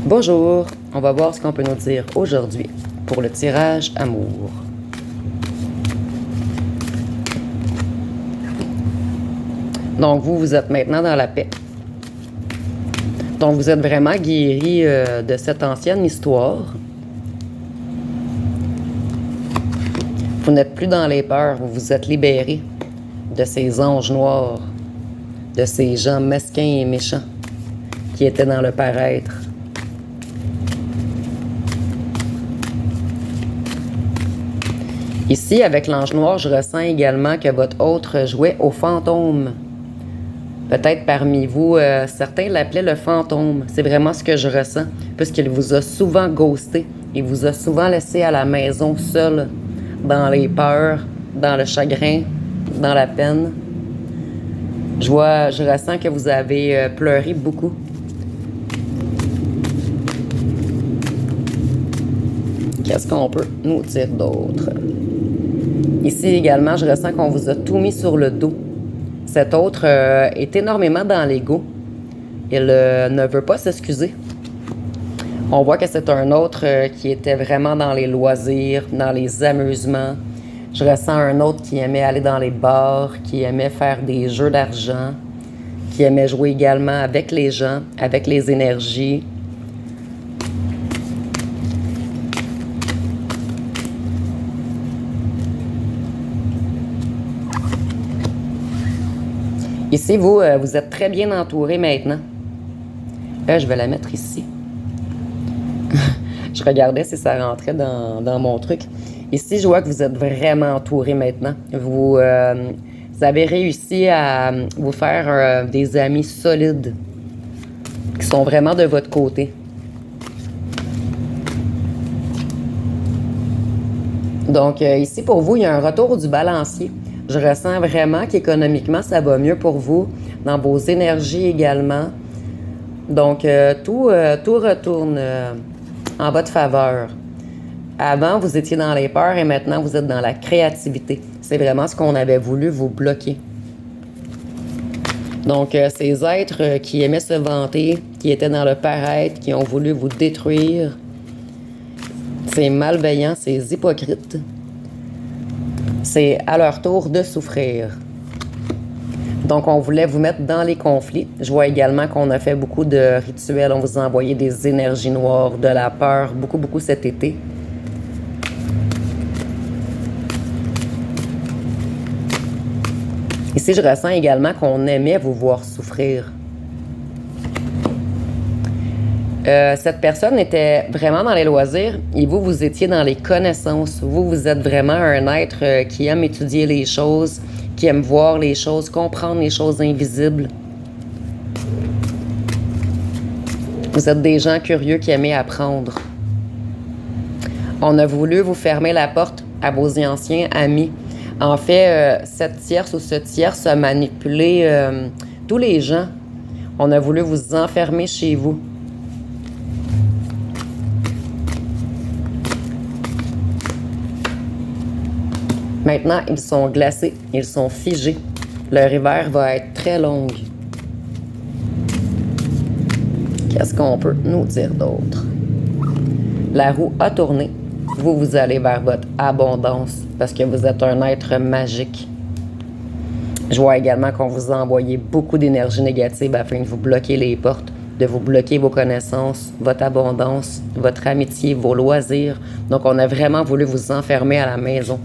Bonjour, on va voir ce qu'on peut nous dire aujourd'hui pour le tirage amour. Donc, vous êtes maintenant dans la paix. Donc, vous êtes vraiment guéri de cette ancienne histoire. Vous n'êtes plus dans les peurs, vous vous êtes libéré de ces anges noirs, de ces gens mesquins et méchants qui étaient dans le paraître. Ici, avec l'ange noir, je ressens également que votre hôte jouait au fantôme. Peut-être parmi vous, certains l'appelaient le fantôme. C'est vraiment ce que je ressens, puisqu'il vous a souvent ghosté. Il vous a souvent laissé à la maison seul, dans les peurs, dans le chagrin, dans la peine. Je ressens que vous avez pleuré beaucoup. Qu'est-ce qu'on peut nous dire d'autre? Ici également, je ressens qu'on vous a tout mis sur le dos. Cet autre est énormément dans l'ego. Il ne veut pas s'excuser. On voit que c'est un autre qui était vraiment dans les loisirs, dans les amusements. Je ressens un autre qui aimait aller dans les bars, qui aimait faire des jeux d'argent, qui aimait jouer également avec les gens, avec les énergies. Ici, vous êtes très bien entouré maintenant. Je vais la mettre ici. Je regardais si ça rentrait dans mon truc. Ici, je vois que vous êtes vraiment entouré maintenant. Vous avez réussi à vous faire des amis solides qui sont vraiment de votre côté. Donc, ici, pour vous, il y a un retour du balancier. Je ressens vraiment qu'économiquement, ça va mieux pour vous, dans vos énergies également. Donc, tout retourne en votre faveur. Avant, vous étiez dans les peurs et maintenant, vous êtes dans la créativité. C'est vraiment ce qu'on avait voulu vous bloquer. Donc, ces êtres qui aimaient se vanter, qui étaient dans le paraître, qui ont voulu vous détruire, c'est malveillant, c'est hypocrite. C'est à leur tour de souffrir. Donc, on voulait vous mettre dans les conflits. Je vois également qu'on a fait beaucoup de rituels. On vous a envoyé des énergies noires, de la peur, beaucoup cet été. Ici, je ressens également qu'on aimait vous voir souffrir. Cette personne était vraiment dans les loisirs et vous étiez dans les connaissances. Vous êtes vraiment un être qui aime étudier les choses, qui aime voir les choses, comprendre les choses invisibles. Vous êtes des gens curieux qui aiment apprendre. On a voulu vous fermer la porte à vos anciens amis. En fait, cette tierce ou ce tierce a manipulé tous les gens. On a voulu vous enfermer chez vous. Maintenant, ils sont glacés, ils sont figés. Leur hiver va être très long. Qu'est-ce qu'on peut nous dire d'autre? La roue a tourné. Vous allez vers votre abondance parce que vous êtes un être magique. Je vois également qu'on vous a envoyé beaucoup d'énergie négative afin de vous bloquer les portes, de vous bloquer vos connaissances, votre abondance, votre amitié, vos loisirs. Donc, on a vraiment voulu vous enfermer à la maison.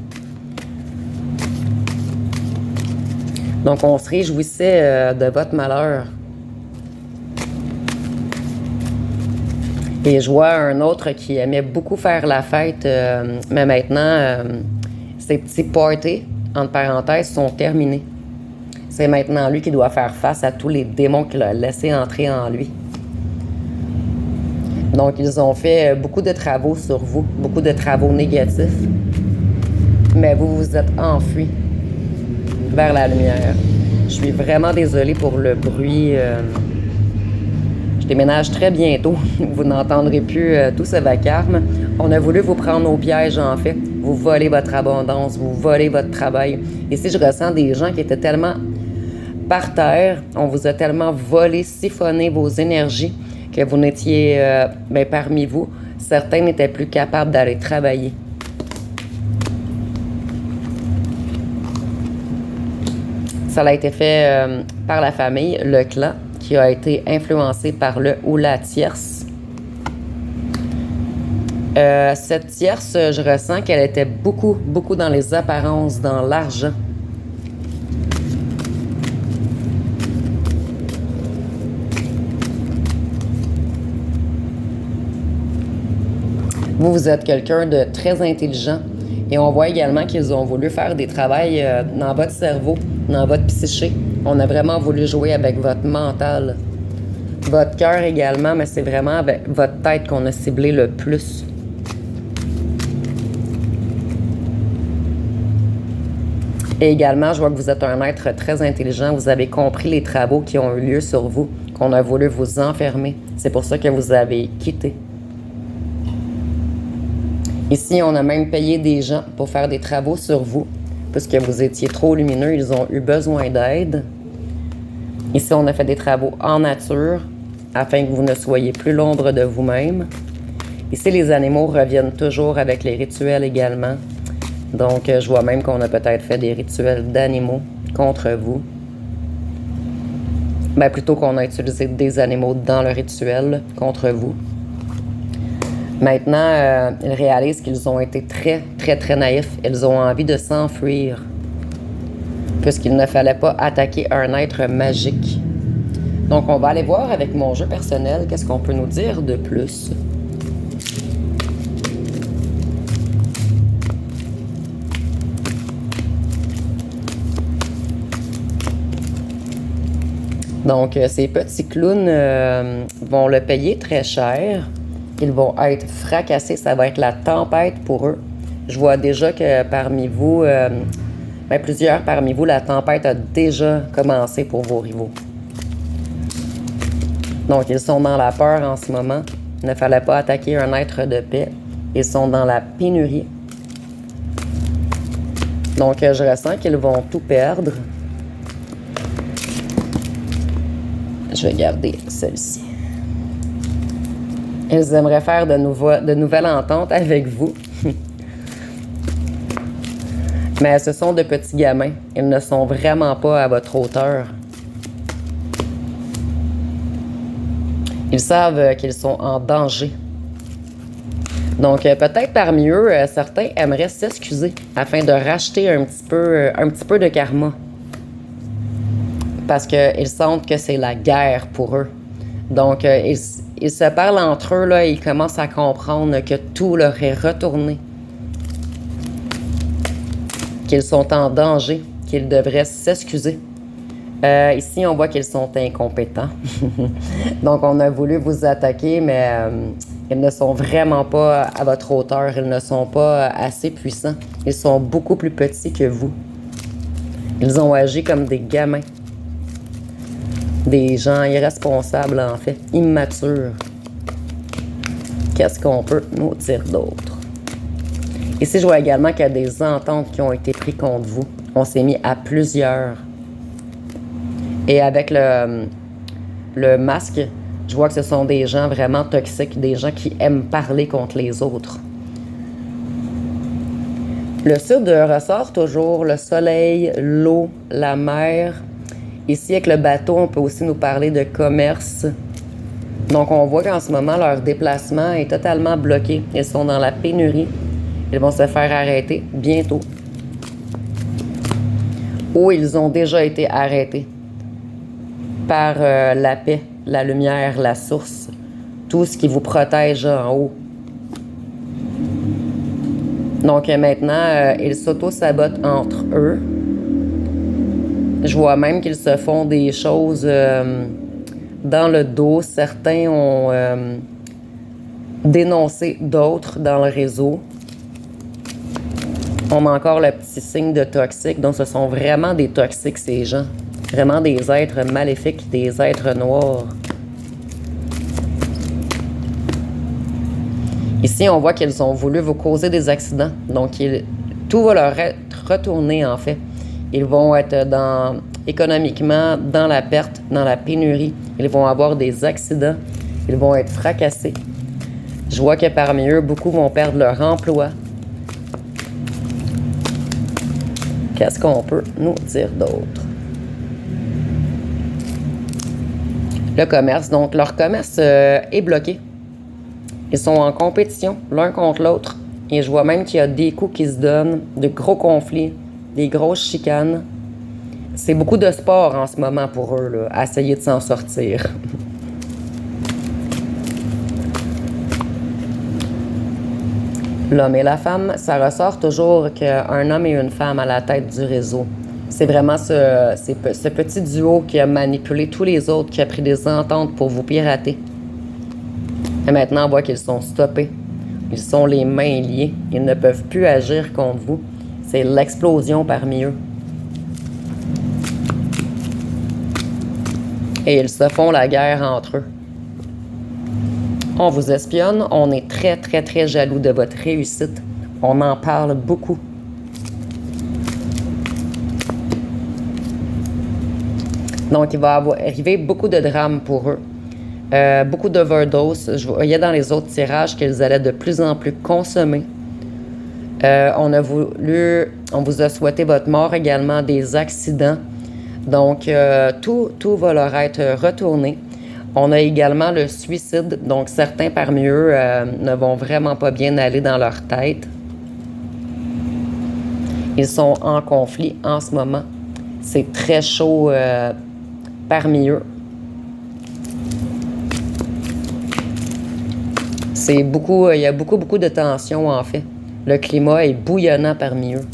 Donc, on se réjouissait de votre malheur. Et je vois un autre qui aimait beaucoup faire la fête, mais maintenant, ces petits parties, entre parenthèses, sont terminés. C'est maintenant lui qui doit faire face à tous les démons qu'il a laissés entrer en lui. Donc, ils ont fait beaucoup de travaux sur vous, beaucoup de travaux négatifs. Mais vous vous êtes enfui vers la lumière. Je suis vraiment désolée pour le bruit. Je déménage très bientôt. Vous n'entendrez plus tout ce vacarme. On a voulu vous prendre au piège, en fait. Vous volez votre abondance, vous volez votre travail. Ici, je ressens des gens qui étaient tellement par terre. On vous a tellement volé, siphonné vos énergies que vous n'étiez, parmi vous, certains n'étaient plus capables d'aller travailler. Ça a été fait par la famille, le clan, qui a été influencé par le ou la tierce. Cette tierce, je ressens qu'elle était beaucoup, beaucoup dans les apparences, dans l'argent. Vous êtes quelqu'un de très intelligent et on voit également qu'ils ont voulu faire des travails dans votre cerveau, dans votre psyché. On a vraiment voulu jouer avec votre mental. Votre cœur également, mais c'est vraiment avec votre tête qu'on a ciblé le plus. Et également, je vois que vous êtes un être très intelligent. Vous avez compris les travaux qui ont eu lieu sur vous, qu'on a voulu vous enfermer. C'est pour ça que vous avez quitté. Ici, on a même payé des gens pour faire des travaux sur vous, puisque vous étiez trop lumineux, ils ont eu besoin d'aide. Ici, on a fait des travaux en nature, afin que vous ne soyez plus l'ombre de vous-même. Ici, les animaux reviennent toujours avec les rituels également. Donc, je vois même qu'on a peut-être fait des rituels d'animaux contre vous. Plutôt qu'on a utilisé des animaux dans le rituel contre vous. Maintenant, ils réalisent qu'ils ont été très, très, très naïfs. Ils ont envie de s'enfuir, puisqu'il ne fallait pas attaquer un être magique. Donc, on va aller voir avec mon jeu personnel qu'est-ce qu'on peut nous dire de plus. Donc, ces petits clowns vont le payer très cher. Ils vont être fracassés. Ça va être la tempête pour eux. Je vois déjà que parmi vous, plusieurs parmi vous, la tempête a déjà commencé pour vos rivaux. Donc, ils sont dans la peur en ce moment. Il ne fallait pas attaquer un être de paix. Ils sont dans la pénurie. Donc, je ressens qu'ils vont tout perdre. Je vais garder celle-ci. Ils aimeraient faire de nouvelles ententes avec vous. Mais ce sont de petits gamins. Ils ne sont vraiment pas à votre hauteur. Ils savent qu'ils sont en danger. Donc, peut-être parmi eux, certains aimeraient s'excuser afin de racheter un petit peu de karma. Parce qu'ils sentent que c'est la guerre pour eux. Donc, ils se parlent entre eux, là, et ils commencent à comprendre que tout leur est retourné. Qu'ils sont en danger, qu'ils devraient s'excuser. Ici, on voit qu'ils sont incompétents. Donc, on a voulu vous attaquer, mais ils ne sont vraiment pas à votre hauteur. Ils ne sont pas assez puissants. Ils sont beaucoup plus petits que vous. Ils ont agi comme des gamins. Des gens irresponsables, en fait, immatures. Qu'est-ce qu'on peut nous dire d'autre? Ici, je vois également qu'il y a des ententes qui ont été prises contre vous. On s'est mis à plusieurs. Et avec le masque, je vois que ce sont des gens vraiment toxiques, des gens qui aiment parler contre les autres. Le sud ressort toujours le soleil, l'eau, la mer. Ici, avec le bateau, on peut aussi nous parler de commerce. Donc, on voit qu'en ce moment, leur déplacement est totalement bloqué. Ils sont dans la pénurie. Ils vont se faire arrêter bientôt. Ou ils ont déjà été arrêtés par la paix, la lumière, la source. Tout ce qui vous protège en haut. Donc, maintenant, ils s'auto-sabotent entre eux. Je vois même qu'ils se font des choses dans le dos. Certains ont dénoncé d'autres dans le réseau. On a encore le petit signe de toxique. Donc, ce sont vraiment des toxiques, ces gens. Vraiment des êtres maléfiques, des êtres noirs. Ici, on voit qu'ils ont voulu vous causer des accidents. Donc, tout va leur être retourné, en fait. Ils vont être économiquement dans la perte, dans la pénurie. Ils vont avoir des accidents. Ils vont être fracassés. Je vois que parmi eux, beaucoup vont perdre leur emploi. Qu'est-ce qu'on peut nous dire d'autre? Le commerce. Donc, leur commerce est bloqué. Ils sont en compétition l'un contre l'autre. Et je vois même qu'il y a des coups qui se donnent, de gros conflits, des grosses chicanes. C'est beaucoup de sport en ce moment pour eux, là, à essayer de s'en sortir. L'homme et la femme, ça ressort toujours qu'un homme et une femme à la tête du réseau. C'est vraiment ce petit duo qui a manipulé tous les autres, qui a pris des ententes pour vous pirater. Et maintenant, on voit qu'ils sont stoppés. Ils sont les mains liées. Ils ne peuvent plus agir contre vous. C'est l'explosion parmi eux. Et ils se font la guerre entre eux. On vous espionne, on est très, très, très jaloux de votre réussite. On en parle beaucoup. Donc, il va arriver beaucoup de drames pour eux. Beaucoup d'overdoses. Je voyais dans les autres tirages qu'ils allaient de plus en plus consommer. On vous a souhaité votre mort également, des accidents. Donc, tout va leur être retourné. On a également le suicide, donc certains parmi eux ne vont vraiment pas bien aller dans leur tête. Ils sont en conflit en ce moment. C'est très chaud parmi eux. Il y a beaucoup de tension en fait. Le climat est bouillonnant parmi eux.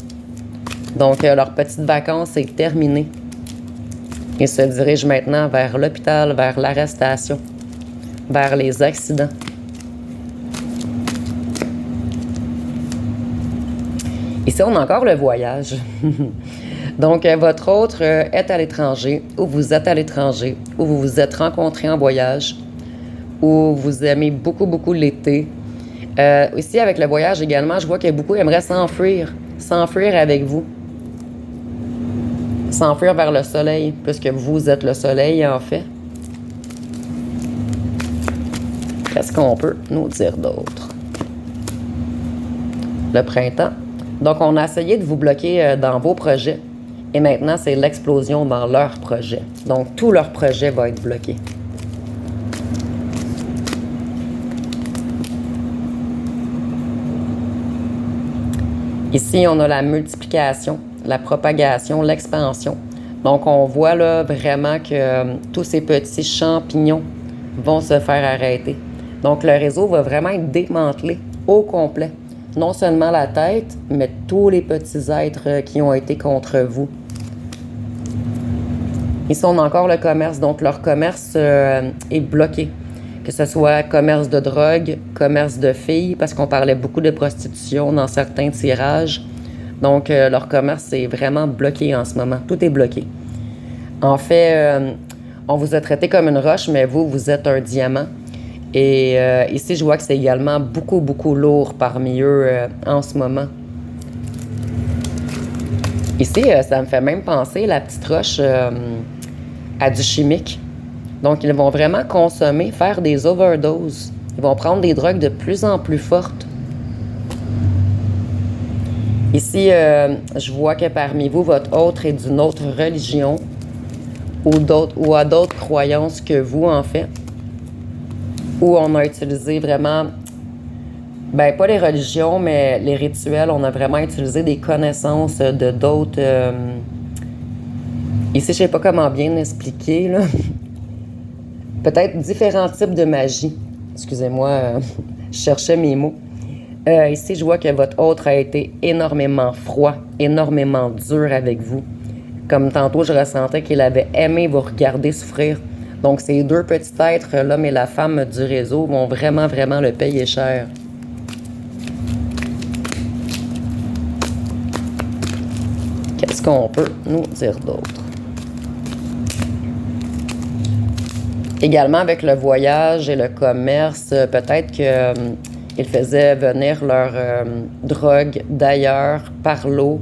Donc, leur petite vacance est terminée. Ils se dirigent maintenant vers l'hôpital, vers l'arrestation, vers les accidents. Ici, on a encore le voyage. Donc, votre autre est à l'étranger, ou vous êtes à l'étranger, ou vous vous êtes rencontrés en voyage, ou vous aimez beaucoup l'été. Ici, avec le voyage également, je vois que beaucoup aimeraient s'enfuir avec vous. S'enfuir vers le soleil, puisque vous êtes le soleil, en fait. Qu'est-ce qu'on peut nous dire d'autre? Le printemps. Donc, on a essayé de vous bloquer dans vos projets. Et maintenant, c'est l'explosion dans leurs projets. Donc, tout leur projet va être bloqué. Ici, on a la multiplication, la propagation, l'expansion. Donc, on voit là vraiment que tous ces petits champignons vont se faire arrêter. Donc, le réseau va vraiment être démantelé au complet. Non seulement la tête, mais tous les petits êtres qui ont été contre vous. Ici, on a encore le commerce. Donc, leur commerce est bloqué. Que ce soit commerce de drogue, commerce de filles, parce qu'on parlait beaucoup de prostitution dans certains tirages. Donc, leur commerce est vraiment bloqué en ce moment. Tout est bloqué. En fait, on vous a traité comme une roche, mais vous êtes un diamant. Et ici, je vois que c'est également beaucoup lourd parmi eux en ce moment. Ici, ça me fait même penser, la petite roche, à du chimique. Donc, ils vont vraiment consommer, faire des overdoses. Ils vont prendre des drogues de plus en plus fortes. Ici, je vois que parmi vous, votre autre est d'une autre religion ou a d'autres croyances que vous, en fait. Où on a utilisé vraiment, pas les religions, mais les rituels. On a vraiment utilisé des connaissances de d'autres... Ici, je ne sais pas comment bien l'expliquer, là. Peut-être différents types de magie. Excusez-moi, je cherchais mes mots. Ici, je vois que votre autre a été énormément froid, énormément dur avec vous. Comme tantôt, je ressentais qu'il avait aimé vous regarder souffrir. Donc, ces deux petits êtres, l'homme et la femme du réseau, vont vraiment le payer cher. Qu'est-ce qu'on peut nous dire d'autre? Également, avec le voyage et le commerce, peut-être qu'ils faisaient venir leur drogue d'ailleurs, par l'eau.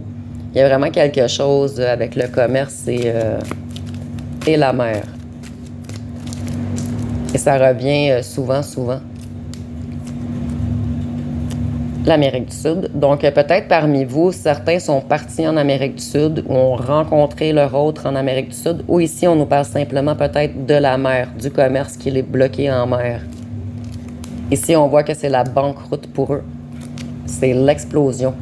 Il y a vraiment quelque chose avec le commerce et la mer. Et ça revient souvent. L'Amérique du Sud. Donc, peut-être parmi vous, certains sont partis en Amérique du Sud ou ont rencontré leur autre en Amérique du Sud. Ou ici, on nous parle simplement peut-être de la mer, du commerce qui est bloqué en mer. Ici, on voit que c'est la banqueroute pour eux. C'est l'explosion.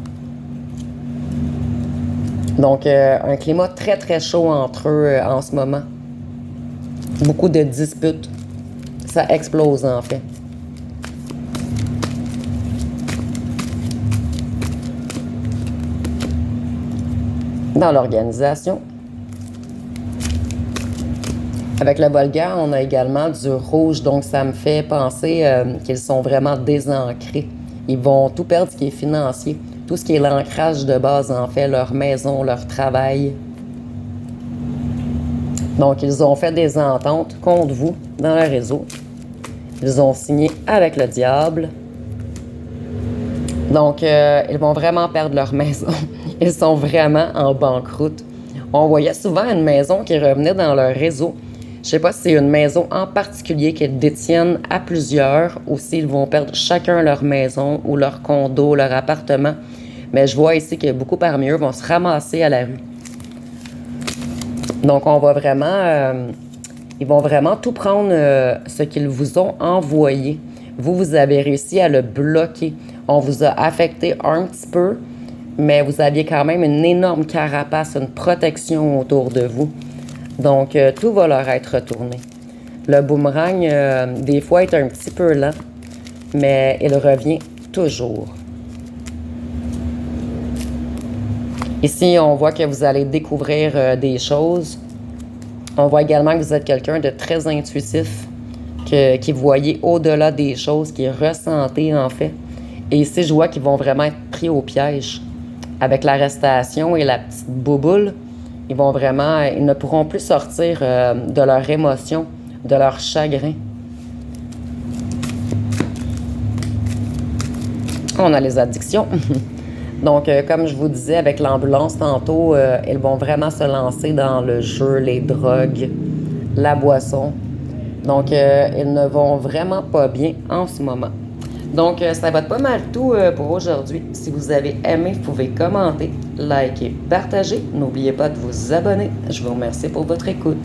Donc, un climat très chaud entre eux en ce moment. Beaucoup de disputes. Ça explose, en fait. Dans l'organisation. Avec le Volga, on a également du rouge, donc ça me fait penser qu'ils sont vraiment désancrés. Ils vont tout perdre ce qui est financier, tout ce qui est l'ancrage de base, en fait, leur maison, leur travail. Donc, ils ont fait des ententes contre vous dans le réseau. Ils ont signé avec le diable. Donc, ils vont vraiment perdre leur maison. Ils sont vraiment en banqueroute. On voyait souvent une maison qui revenait dans leur réseau. Je ne sais pas si c'est une maison en particulier qu'ils détiennent à plusieurs ou s'ils vont perdre chacun leur maison ou leur condo, leur appartement. Mais je vois ici que beaucoup parmi eux vont se ramasser à la rue. Donc, on va vraiment... ils vont vraiment tout prendre ce qu'ils vous ont envoyé. Vous avez réussi à le bloquer. On vous a affecté un petit peu, mais vous aviez quand même une énorme carapace, une protection autour de vous. Donc, tout va leur être retourné. Le boomerang, des fois, est un petit peu lent, mais il revient toujours. Ici, on voit que vous allez découvrir des choses. On voit également que vous êtes quelqu'un de très intuitif, qui voyez au-delà des choses, qui ressentez en fait. Et ici, je vois qu'ils vont vraiment être pris au piège. Avec l'arrestation et la petite bouboule, ils ne pourront plus sortir de leur émotion, de leur chagrin. On a les addictions. Donc, comme je vous disais avec l'ambulance tantôt, ils vont vraiment se lancer dans le jeu, les drogues, la boisson. Donc, ils ne vont vraiment pas bien en ce moment. Donc, ça va être pas mal tout pour aujourd'hui. Si vous avez aimé, vous pouvez commenter, liker, partager. N'oubliez pas de vous abonner. Je vous remercie pour votre écoute.